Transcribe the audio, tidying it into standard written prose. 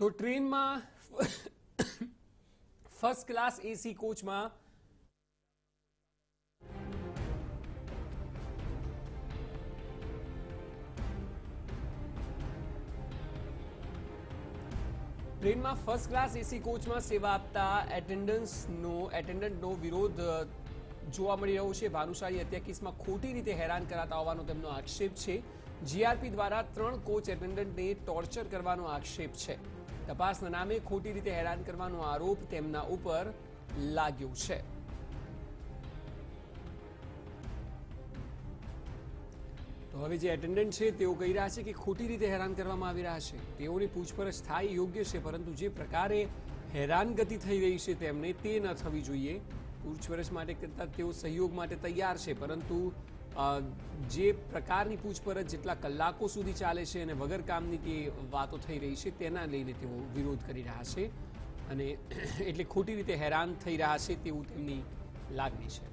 તો ટ્રેનમાં first class એસી કોચમાં first class એસી કોચમાં સેવા આપતા એટેન્ડન્ટનો વિરોધ જોવા મળી રહ્યો છે। ભાનુશાળી હત્યા કેસમાં ખોટી રીતે હેરાન કરાતા હોવાનો તેમનો આક્ષેપ છે। જીઆરપી દ્વારા 3 કોચ એટેન્ડન્ટને ટોર્ચર કરવાનો આક્ષેપ છે। તપાસના નામે ખોટી રીતે હેરાન કરવાનો આરોપ તેમના ઉપર લાગ્યો છે। તો હવે જે એટેન્ડન્ટ છે તેઓ કહી રહ્યા છે કે ખોટી રીતે હેરાન કરવામાં આવી રહ્યા છે। તેઓની પૂછપરછ થાય યોગ્ય છે, પરંતુ જે પ્રકારે હેરાનગતિ થઈ રહી છે તેમને તે ન થવી જોઈએ। પૂછપરછ માટે કરતા તેઓ સહયોગ માટે તૈયાર છે, પરંતુ જે પ્રકારની પૂછપરછ જેટલા કલાકો સુધી ચાલે છે અને વગર કામની તે વાતો થઈ રહી છે તેના લઈને તેઓ વિરોધ કરી રહ્યા છે અને એટલે ખોટી રીતે હેરાન થઈ રહ્યા છે તેવું તેમની લાગણી છે।